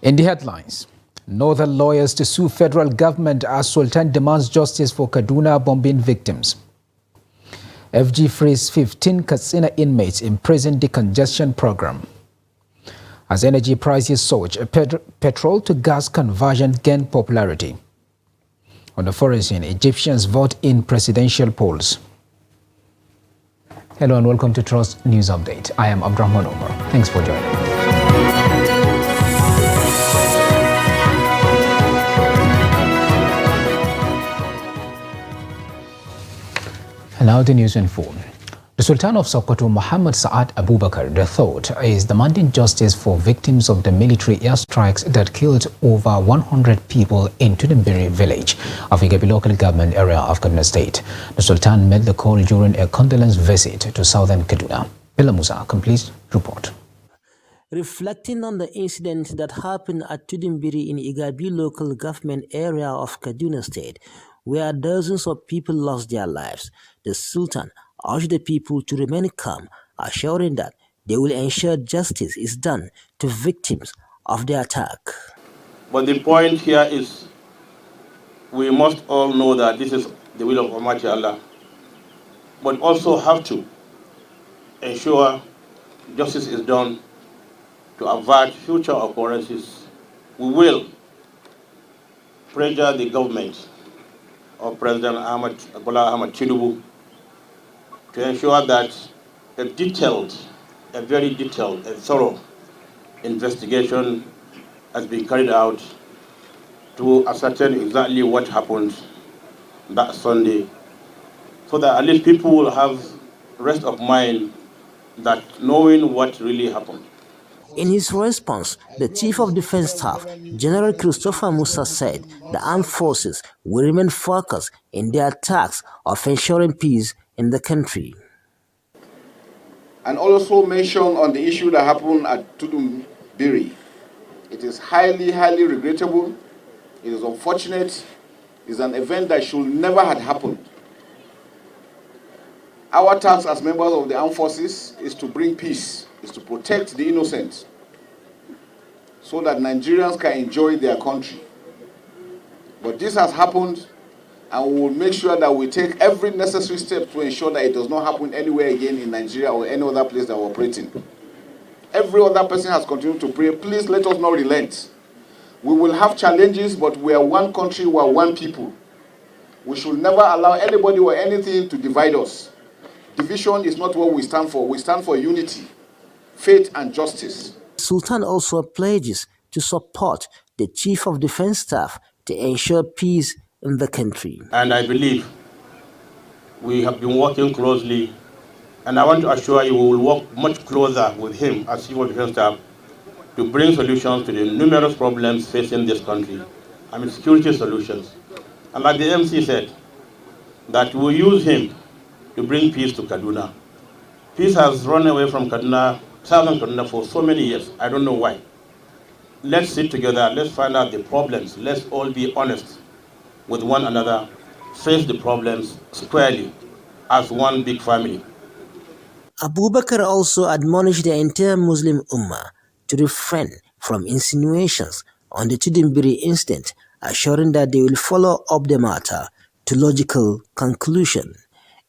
In the headlines, Northern lawyers to sue federal government as Sultan demands justice for Kaduna bombing victims. FG frees 15 Katsina inmates in prison decongestion program. As energy prices surge, petrol to gas conversion gain popularity. On the foreign scene, Egyptians vote in presidential polls. Hello and welcome to Trust News Update. I am Abdurrahman Omar. Thanks for joining us. And now the news in full. The Sultan of Sokoto, Muhammad Saad Abubakar III, is demanding justice for victims of the military airstrikes that killed over 100 people in Tudimbiri village of Igabi local government area of Kaduna State. The Sultan made the call during a condolence visit to southern Kaduna. Bella Musa completes report. Reflecting on the incident that happened at Tudimbiri in Igabi local government area of Kaduna State, where dozens of people lost their lives, the Sultan urged the people to remain calm, assuring that they will ensure justice is done to victims of the attack. But the point here is we must all know that this is the will of Almighty Allah, but also have to ensure justice is done to avert future occurrences. We will pressure the government of President Bola Ahmed Tinubu to ensure that a very detailed and thorough investigation has been carried out to ascertain exactly what happened that Sunday, so that at least people will have rest of mind that knowing what really happened. In his response, the Chief of Defense Staff, General Christopher Musa, said the armed forces will remain focused in their tasks of ensuring peace in the country. And also mention on the issue that happened at Tudimbiri. It is highly, highly regrettable. It is unfortunate. It is an event that should never have happened. Our task as members of the armed forces is to bring peace, is to protect the innocent, so that Nigerians can enjoy their country. But this has happened, and we will make sure that we take every necessary step to ensure that it does not happen anywhere again in Nigeria or any other place that we're operating. Every other person has continued to pray. Please let us not relent. We will have challenges, but we are one country, we are one people. We should never allow anybody or anything to divide us. Division is not what we stand for. We stand for unity, faith, and justice. Sultan also pledges to support the Chief of Defense Staff to ensure peace in the country. And I believe we have been working closely, and I want to assure you we will work much closer with him as Chief of Defense Staff to bring solutions to the numerous problems facing this country. I mean, security solutions. And like the MC said, that we will use him to bring peace to Kaduna. Peace has run away from Kaduna, southern Kaduna, for so many years. I don't know why. Let's sit together, let's find out the problems, let's all be honest with one another, face the problems squarely as one big family. Abubakar also admonished the entire Muslim Ummah to refrain from insinuations on the Tudimbiri incident, assuring that they will follow up the matter to logical conclusion.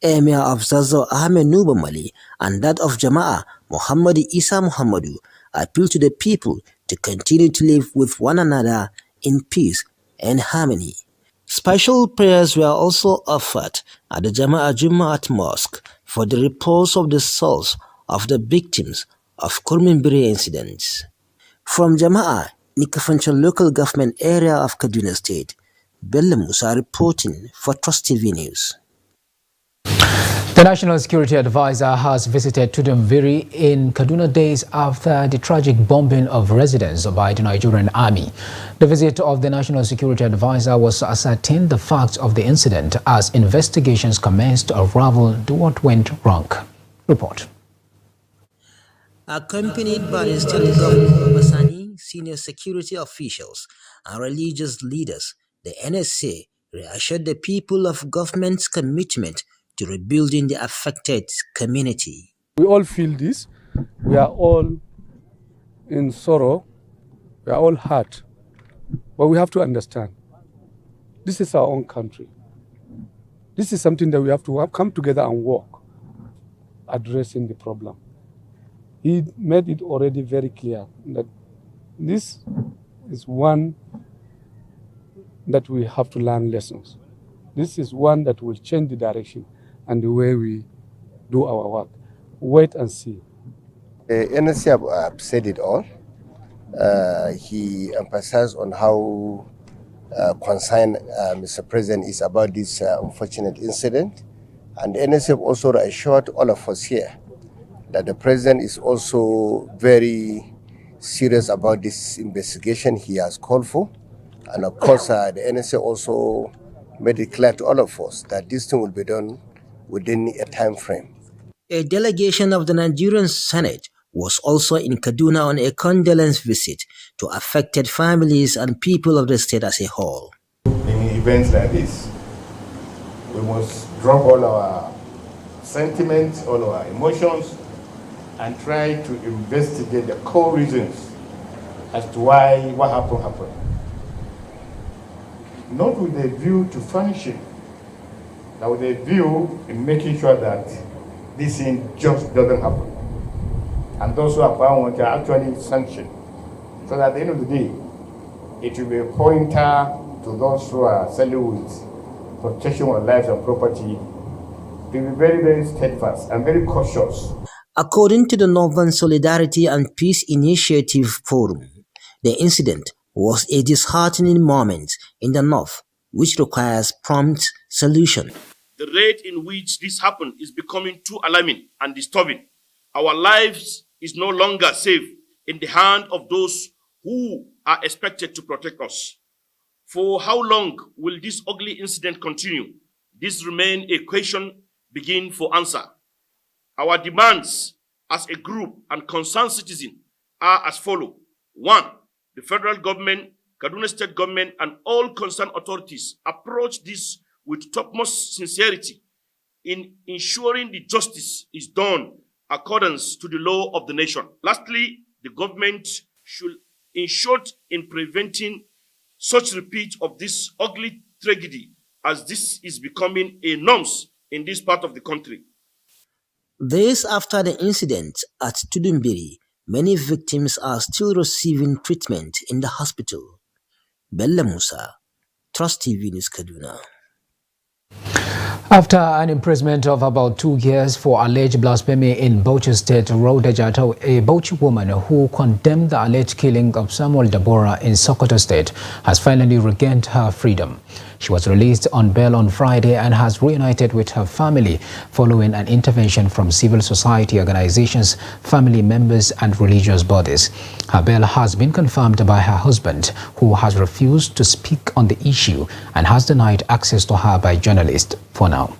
Emir of Zazzau Ahmed Nuba Mali and that of Jama'ah Muhammadi Isa Muhammadu appealed to the people to continue to live with one another in peace and harmony. Special prayers were also offered at the Jama'ah Jumma'at Mosque for the repose of the souls of the victims of Kurmimbiri incidents. From Jama'ah, Nikafancha local government area of Kaduna State, Bella Musa reporting for Trust TV News. The National Security Advisor has visited Tudimbiri in Kaduna days after the tragic bombing of residents by the Nigerian army. The visit of the National Security Advisor was to ascertain the facts of the incident as investigations commenced to unravel what went wrong. Report. Accompanied by the state governor Obasani, senior security officials and religious leaders, the NSA reassured the people of government's commitment to rebuilding the affected community. We all feel this. We are all in sorrow We are all hurt. But we have to understand, this is our own country. This is something that we have to come together and work, addressing the problem. He made it already very clear that this is one that we have to learn lessons. This is one that will change the direction and the way we do our work. Wait and see. NSC said it all. He emphasized on how concerned Mr. President is about this unfortunate incident. And the NSF also assured all of us here that the President is also very serious about this investigation he has called for. And of course, the NSA also made it clear to all of us that this thing will be done within a time frame. A delegation of the Nigerian Senate was also in Kaduna on a condolence visit to affected families and people of the state as a whole. In events like this, we must drop all our sentiments, all our emotions, and try to investigate the core reasons as to why what happened. Not with a view to function, but with a view in making sure that this thing just doesn't happen. And those who are bound can actually sanction. So that at the end of the day, it will be a pointer to those who are selling with protection of lives and property to be very, very steadfast and very cautious. According to the Northern Solidarity and Peace Initiative Forum, the incident was a disheartening moment in the North, which requires prompt solution. The rate in which this happened is becoming too alarming and disturbing. Our lives is no longer safe in the hand of those who are expected to protect us. For how long will this ugly incident continue? This remains a question begin for answer. Our demands as a group and concerned citizens are as follows. 1. The federal government, Kaduna State government, and all concerned authorities approach this with topmost sincerity in ensuring the justice is done accordance to the law of the nation. Lastly, the government should ensure in preventing such repeat of this ugly tragedy, as this is becoming a norm in this part of the country. Days after the incident at Tudumbiri, many victims are still receiving treatment in the hospital. Bella Musa, Trust TV News, Kaduna. After an imprisonment of about 2 years for alleged blasphemy in Bauchi State, Rhoda Jato, a Bauchi woman who condemned the alleged killing of Samuel Deborah in Sokoto State, has finally regained her freedom. She was released on bail on Friday and has reunited with her family following an intervention from civil society organizations, family members and religious bodies. Her bail has been confirmed by her husband, who has refused to speak on the issue and has denied access to her by journalists for now.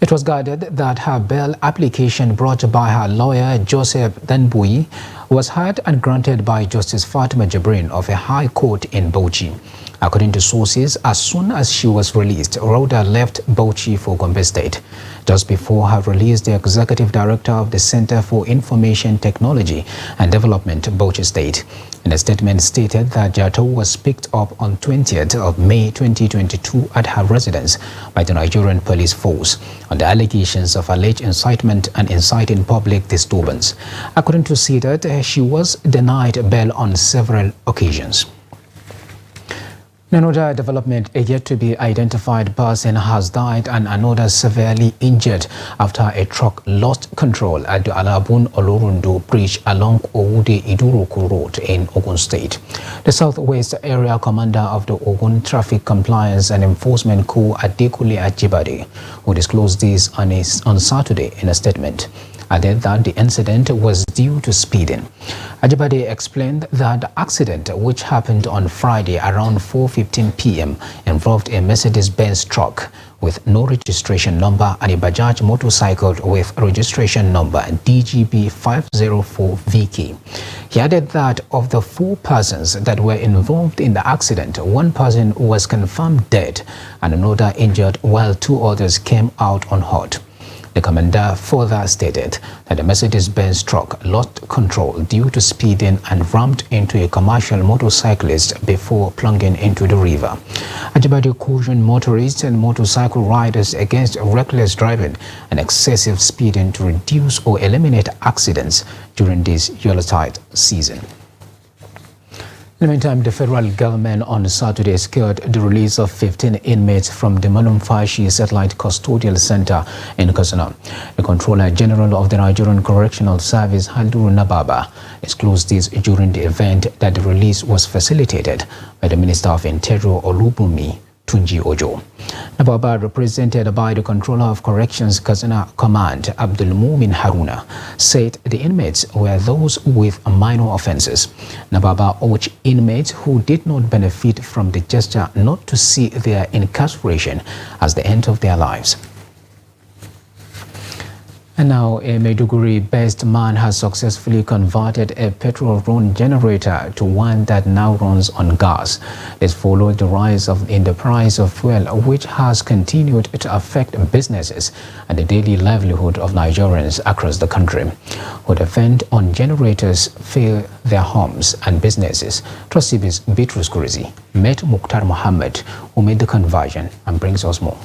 It was guided that her bail application brought by her lawyer Joseph Denbui was heard and granted by Justice Fatima Jibrin of a high court in Bauchi. According to sources, as soon as she was released, Rhoda left Bauchi for Gombe State. Just before her release, the executive director of the Center for Information Technology and Development, Bauchi State, in a statement stated that Jato was picked up on 20th of May 2022 at her residence by the Nigerian police force on the allegations of alleged incitement and inciting public disturbance. According to CIDAD, she was denied bail on several occasions. Another development, a yet-to-be-identified person has died and another severely injured after a truck lost control at the Alabun-Olorundu Bridge along Owude-Iduruku Road in Ogun State. The Southwest Area Commander of the Ogun Traffic Compliance and Enforcement Corps, Adekule Ajibade, who disclosed this on Saturday in a statement, added that the incident was due to speeding. Ajibade explained that the accident, which happened on Friday around 4:15 p.m., involved a Mercedes-Benz truck with no registration number and a Bajaj motorcycle with registration number DGB 504VK. He added that of the 4 persons that were involved in the accident, 1 person was confirmed dead and another injured, while 2 others came out unhurt. The commander further stated that the Mercedes-Benz truck lost control due to speeding and rammed into a commercial motorcyclist before plunging into the river. Ajibade cautioned motorists and motorcycle riders against reckless driving and excessive speeding to reduce or eliminate accidents during this Yuletide season. In the meantime, the federal government on Saturday secured the release of 15 inmates from the Manumfashi Satellite Custodial Center in Katsina. The Controller General of the Nigerian Correctional Service, Halduru Nababa, disclosed this during the event that the release was facilitated by the Minister of Interior Olubunmi Tunji Ojo. Nababa, represented by the Controller of Corrections Katsina Command, Abdulmumin Haruna, said the inmates were those with minor offences. Nababa urged inmates who did not benefit from the gesture not to see their incarceration as the end of their lives. And now, a Maiduguri-based man has successfully converted a petrol-run generator to one that now runs on gas. This followed the rise in the price of fuel, which has continued to affect businesses and the daily livelihood of Nigerians across the country, who depend on generators for their homes and businesses. Trustee Bitrus Kurizi met Mukhtar Mohammed, who made the conversion, and brings us more.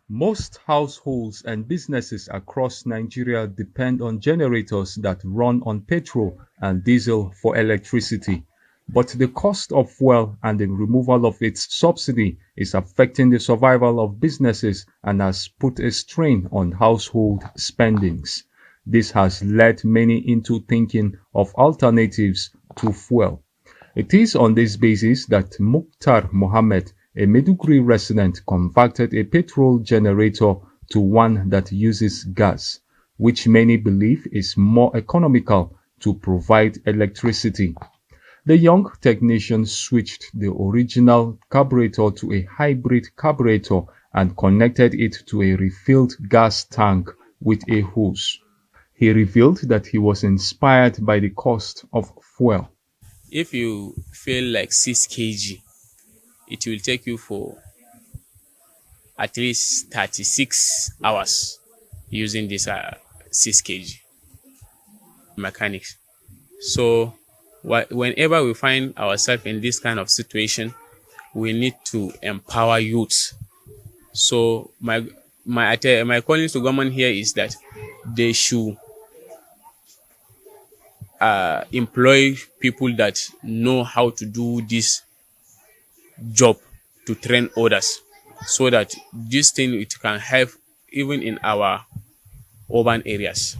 Most households and businesses across Nigeria depend on generators that run on petrol and diesel for electricity. But the cost of fuel and the removal of its subsidy is affecting the survival of businesses and has put a strain on household spendings. This has led many into thinking of alternatives to fuel. It is on this basis that Mukhtar Mohammed, a Maiduguri resident, converted a petrol generator to one that uses gas, which many believe is more economical to provide electricity. The young technician switched the original carburetor to a hybrid carburetor and connected it to a refilled gas tank with a hose. He revealed that he was inspired by the cost of fuel. If you fill like 6 kg, it will take you for at least 36 hours using this 6 kg mechanics. So whenever we find ourselves in this kind of situation, we need to empower youth. So my calling to government here is that they should employ people that know how to do this job to train others, so that this thing it can help even in our urban areas.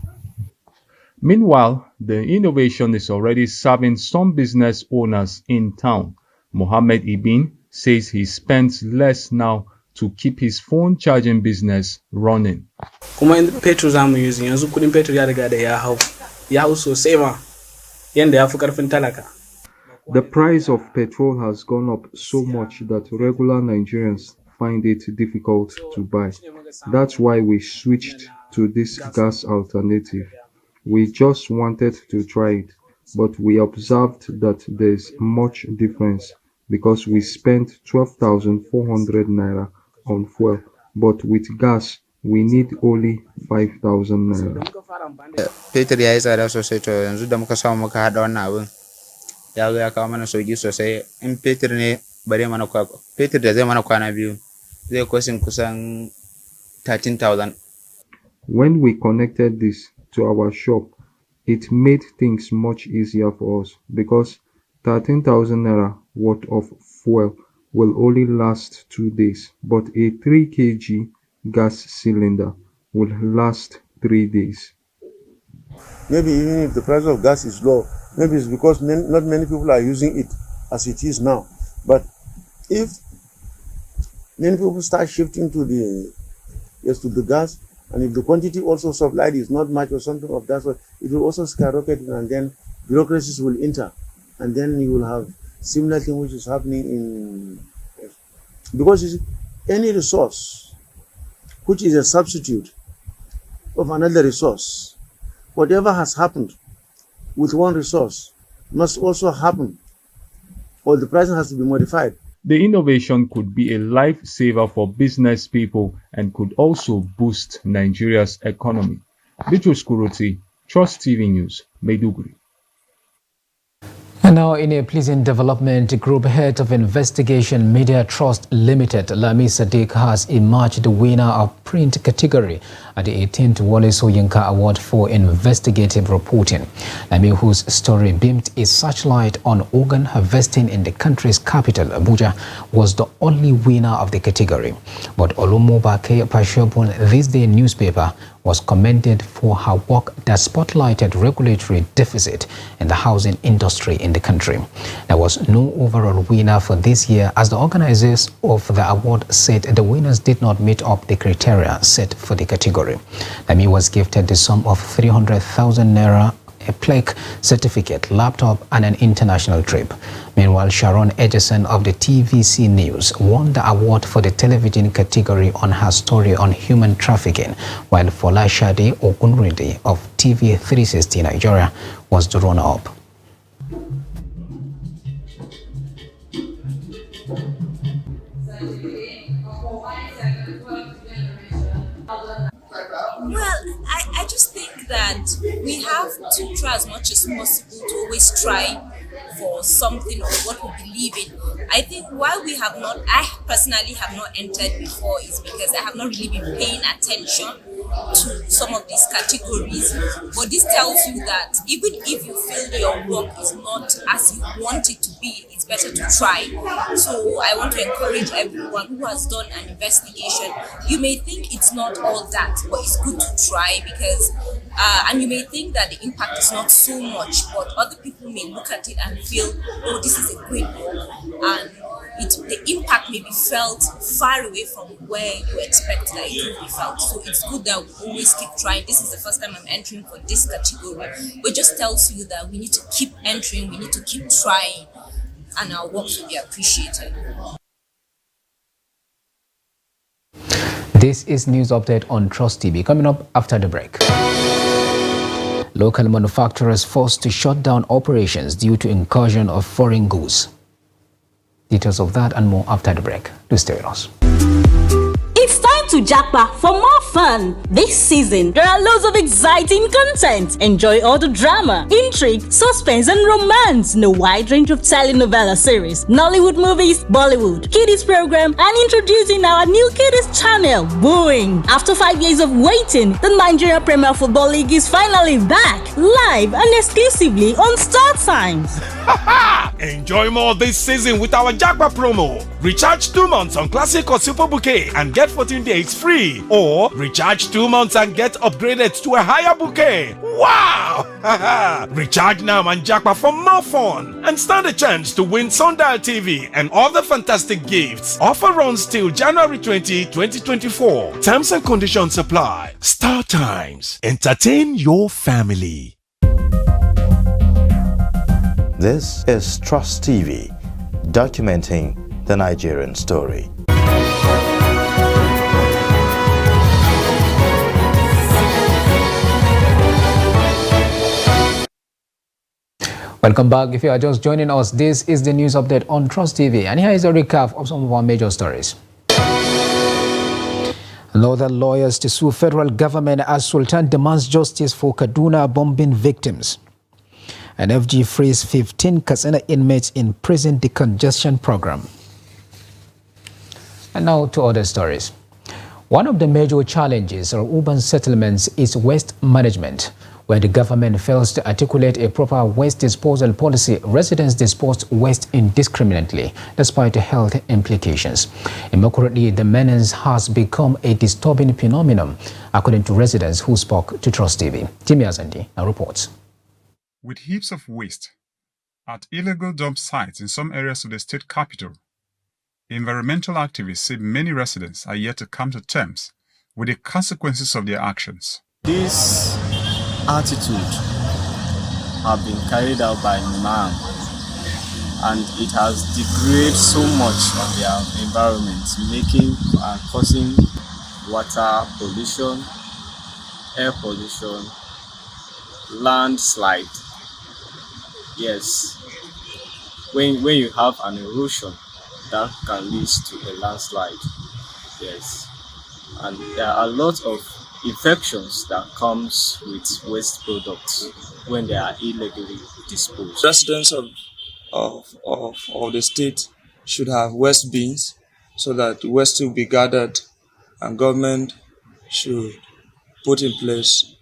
Meanwhile, the innovation is already serving some business owners in town. Mohammed Ibn says he spends less now to keep his phone charging business running. Kuma petrol zamu using yanzu kudin petrol ya riga da ya hau sosai ma yanda ya fi karfin talaka. The price of petrol has gone up so much that regular Nigerians find it difficult to buy. That's why we switched to this gas alternative. We just wanted to try it, but we observed that there's much difference because we spent 12,400 naira on fuel, but with gas we need only 5,000 naira. Petrol ya yi tsada sosai, to yanzu da muka samu muka hada wannan abin ya zo ya kawo mana sauki sosai. In petrol ne bare mana petrol da zai mana kwana biyu zai kosin kusan 13,000. When we connected this to our shop, it made things much easier for us because 13,000 naira worth of fuel will only last 2 days, but a 3 kg gas cylinder will last 3 days. Maybe even if the price of gas is low, maybe it's because not many people are using it as it is now. But if many people start shifting to the gas, and if the quantity also supplied is not much or something of that sort, it will also skyrocket, and then bureaucracies will enter, and then you will have similar thing which is happening in, because you see, any resource which is a substitute of another resource, whatever has happened with one resource must also happen, or the pricing has to be modified. The innovation could be a lifesaver for business people and could also boost Nigeria's economy. Bitrus Kuruti, Trust TV News, Maiduguri. And now, in a pleasing development, Group Head of Investigation Media Trust Limited, Lami Sadiq, has emerged the winner of print category at the 18th Wole Soyinka Award for Investigative Reporting. Lami, whose story beamed a searchlight on organ harvesting in the country's capital, Abuja, was the only winner of the category. But Olumobake Pashobun, this day newspaper, was commended for her work that spotlighted regulatory deficit in the housing industry in the country. There was no overall winner for this year, as the organizers of the award said the winners did not meet up the criteria set for the category. Lami was gifted the sum of 300,000 naira, a plaque, certificate, laptop, and an international trip. Meanwhile, Sharon Edgerson of the TVC News won the award for the television category on her story on human trafficking, while Folashade Ogunride of TV 360 Nigeria was the runner-up. Well, I just think that we have to try as much as possible to always try for something or what we believe in. I think why I personally have not entered before is because I have not really been paying attention to some of these categories. But this tells you that even if you feel your work is not as you want it to be, it's better to try. So I want to encourage everyone who has done an investigation. You may think it's not all that, but it's good to try because and you may think that the impact is not so much, but other people may look at it and feel, oh, this is a great book, and the impact may be felt far away from where you expect that it will be felt. So it's good that we always keep trying. This is the first time I'm entering for this category, but it just tells you that we need to keep entering, we need to keep trying, and our work will be appreciated. This is News Update on Trust TV. Coming up after the break. Local manufacturers forced to shut down operations due to incursion of foreign goods. Details of that and more after the break. Do stay with us. It's time to jackpot for more fun. This season, there are loads of exciting content. Enjoy all the drama, intrigue, suspense, and romance in a wide range of telenovela series, Nollywood movies, Bollywood, kiddies program, and introducing our new kiddies channel, Wooing. After 5 years of waiting, the Nigeria Premier Football League is finally back, live and exclusively on Star Times. Enjoy more this season with our jackpot promo. Recharge 2 months on Classic or Super Bouquet and get 14 days free, or recharge 2 months and get upgraded to a higher bouquet. Wow! Recharge now and jackpot for more fun and stand a chance to win Sundial TV and other fantastic gifts. Offer runs till January 20, 2024. Terms and conditions apply. Star Times. Entertain your family. This is Trust TV, documenting the Nigerian story. Welcome back. If you are just joining us, this is the news update on Trust TV, and here is a recap of some of our major stories. Northern lawyers to sue federal government as Sultan demands justice for Kaduna bombing victims. And FG frees 15 Katsina inmates in prison decongestion program. And now to other stories. One of the major challenges of urban settlements is waste management. Where the government fails to articulate a proper waste disposal policy, residents dispose waste indiscriminately, despite the health implications. Immaculately, the menace has become a disturbing phenomenon, according to residents who spoke to Trust TV. Jimmy Azandi now reports. With heaps of waste at illegal dump sites in some areas of the state capital, environmental activists say many residents are yet to come to terms with the consequences of their actions. This attitude have been carried out by man, and it has degraded so much on their environment, making and causing water pollution, air pollution, landslide. Yes, when you have an erosion that can lead to a landslide. Yes. And there are a lot of infections that comes with waste products when they are illegally disposed. Residents of the state should have waste bins so that waste will be gathered, and government should put in place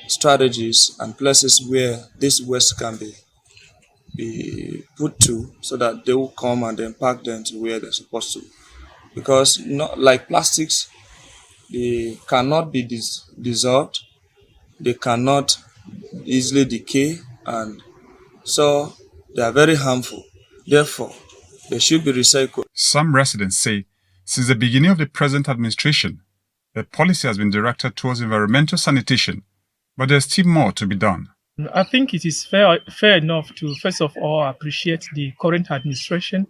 strategies and places where this waste can be put to, so that they will come and then pack them to where they're supposed to. Because not like plastics, they cannot be dissolved, they cannot easily decay, and so they are very harmful. Therefore, they should be recycled. Some residents say since the beginning of the present administration, the policy has been directed towards environmental sanitation, but there's still more to be done. I think it is fair enough to first of all appreciate the current administration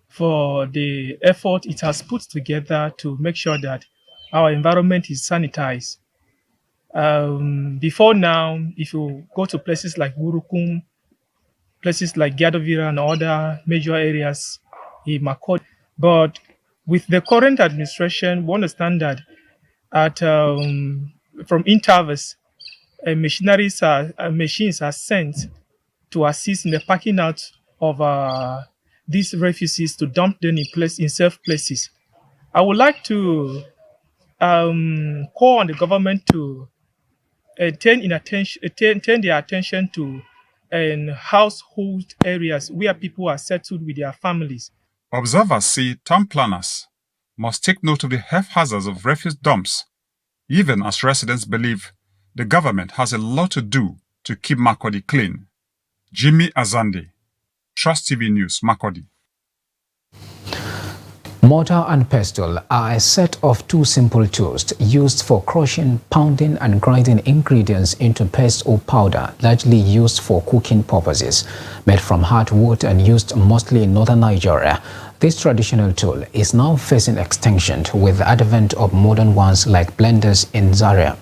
for the effort it has put together to make sure that our environment is sanitized. Before now, if you go to places like Wurukum, places like Gadovira and other major areas in Makot, but with the current administration, we understand that from intervals, machines are sent to assist in the packing out of these refugees to dump them in safe places. I would like to call on the government to turn their attention to household areas where people are settled with their families. Observers say town planners must take note of the health hazards of refuse dumps, even as residents believe the government has a lot to do to keep Makurdi clean. Jimmy Azande, Trust TV News, Makurdi. Mortar and pestle are a set of two simple tools used for crushing, pounding and grinding ingredients into paste or powder, largely used for cooking purposes. Made from hardwood and used mostly in northern Nigeria, this traditional tool is now facing extinction with the advent of modern ones like blenders in Zaria.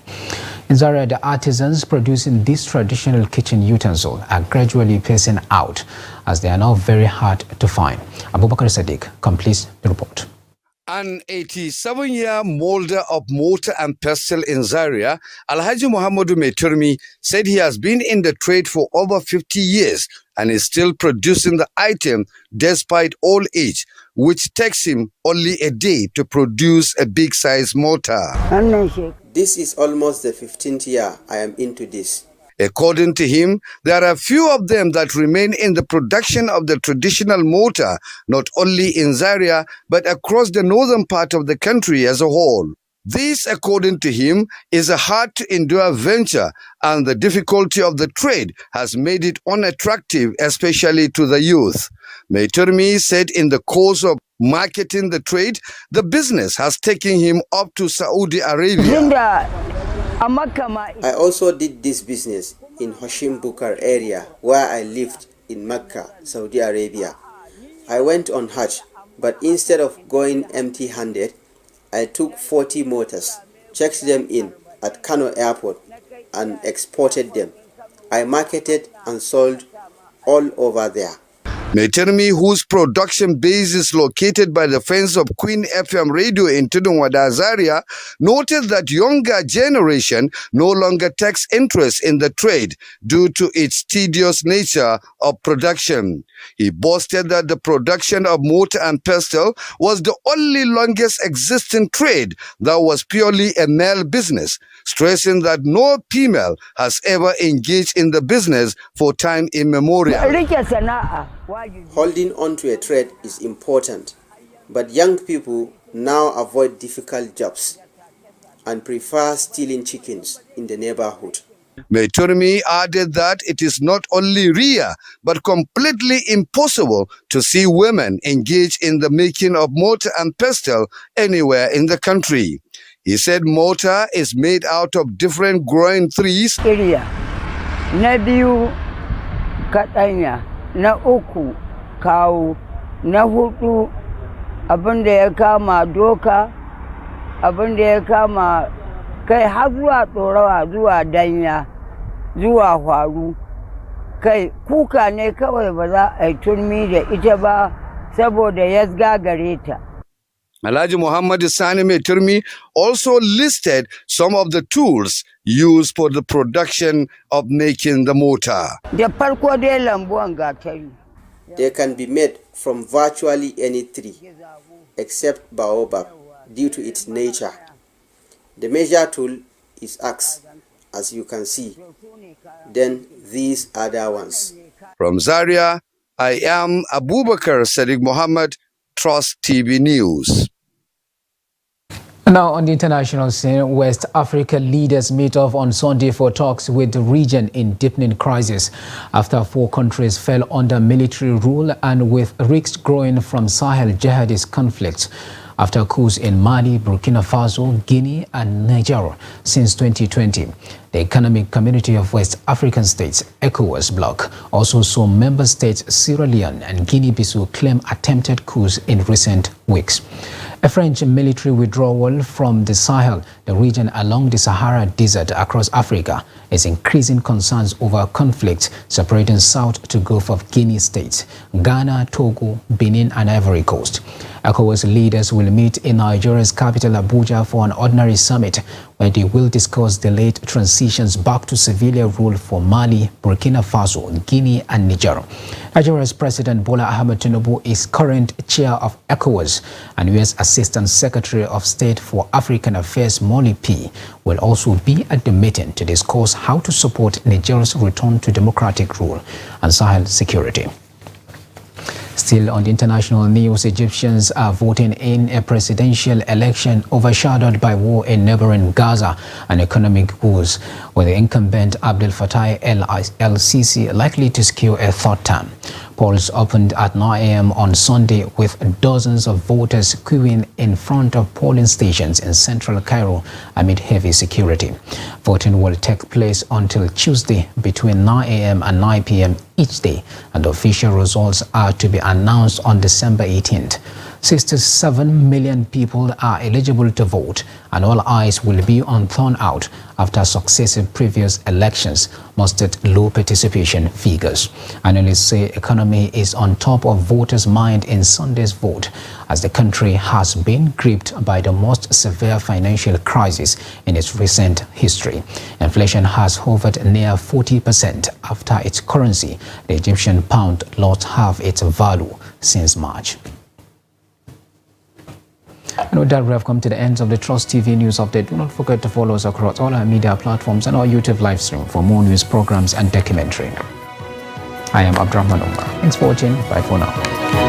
In Zaria, the artisans producing this traditional kitchen utensil are gradually phasing out as they are now very hard to find. Abubakar Sadiq completes the report. An 87-year molder of mortar and pestle in Zaria, Alhaji Muhammadu Meturmi said he has been in the trade for over 50 years and is still producing the item despite old age, which takes him only a day to produce a big-size mortar. This is almost the 15th year I am into this. According to him, there are few of them that remain in the production of the traditional mortar, not only in Zaria, but across the northern part of the country as a whole. This, according to him, is a hard-to-endure venture, and the difficulty of the trade has made it unattractive, especially to the youth. Meturmi said in the course of marketing the trade, the business has taken him up to Saudi Arabia. I also did this business in Hashim Bukar area where I lived in Mecca, Saudi Arabia. I went on Hajj, but instead of going empty-handed, I took 40 motors, checked them in at Kano Airport and exported them. I marketed and sold all over there. Meturmi, whose production base is located by the fence of Queen FM radio in Tudunwada, Zaria, noted that younger generation no longer takes interest in the trade due to its tedious nature of production. He boasted that the production of mortar and pestle was the only longest existing trade that was purely a male business, stressing that no female has ever engaged in the business for time immemorial. Holding on to a trade is important, but young people now avoid difficult jobs and prefer stealing chickens in the neighborhood. Meturmi added that it is not only rare, but completely impossible to see women engage in the making of mortar and pestle anywhere in the country. He said mortar is made out of different growing trees. Na uku kawo, na hudu abinda ya kama doka, abinda ya kama kai har zuwa tsorawa, zuwa danya, zuwa faru. Kai kuka ne kawai ba za a yi turmi da ita ba saboda yasga gare ta. Alhaji Muhammad Sani Mai Turmi also listed some of the tools used for the production of making the motor. Da farko dai lambuwan gatari. They can be made from virtually any tree, except baobab, due to its nature. The major tool is axe, as you can see. Then these other ones. From Zaria, I am Abubakar Sadiq Muhammad, Trust TV News. Now on the international scene, West Africa leaders meet off on Sunday for talks with the region in deepening crisis after 4 countries fell under military rule and with risks growing from Sahel jihadist conflicts after coups in Mali, Burkina Faso, Guinea and Niger since 2020. The Economic Community of West African States, ECOWAS bloc, also saw member states Sierra Leone and Guinea-Bissau claim attempted coups in recent weeks. A French military withdrawal from the Sahel, the region along the Sahara Desert across Africa, is increasing concerns over conflicts separating South to Gulf of Guinea states, Ghana, Togo, Benin and Ivory Coast. ECOWAS leaders will meet in Nigeria's capital Abuja for an ordinary summit where they will discuss delayed transitions back to civilian rule for Mali, Burkina Faso, Guinea and Niger. Nigeria's President Bola Ahmed Tinubu is current chair of ECOWAS, and U.S. Assistant Secretary of State for African Affairs Molly P. will also be at the meeting to discuss how to support Nigeria's return to democratic rule and Sahel security. Still on the international news, Egyptians are voting in a presidential election overshadowed by war in neighboring Gaza and economic woes, with the incumbent Abdel Fattah el-Sisi likely to secure a 3rd term. Polls opened at 9 a.m. on Sunday with dozens of voters queuing in front of polling stations in central Cairo amid heavy security. Voting will take place until Tuesday between 9 a.m. and 9 p.m. each day, and official results are to be announced on December 18th. 67 million people are eligible to vote, and all eyes will be on turnout after successive previous elections mustered low participation figures. Analysts say economy is on top of voters' mind in Sunday's vote, as the country has been gripped by the most severe financial crisis in its recent history. Inflation has hovered near 40% after its currency, the Egyptian pound, lost half its value since March. And with that, we have come to the end of the Trust TV News Update. Do not forget to follow us across all our media platforms and our YouTube live stream for more news programs and documentary. I am Abdurrahman Umar. Thanks for watching. Bye for now.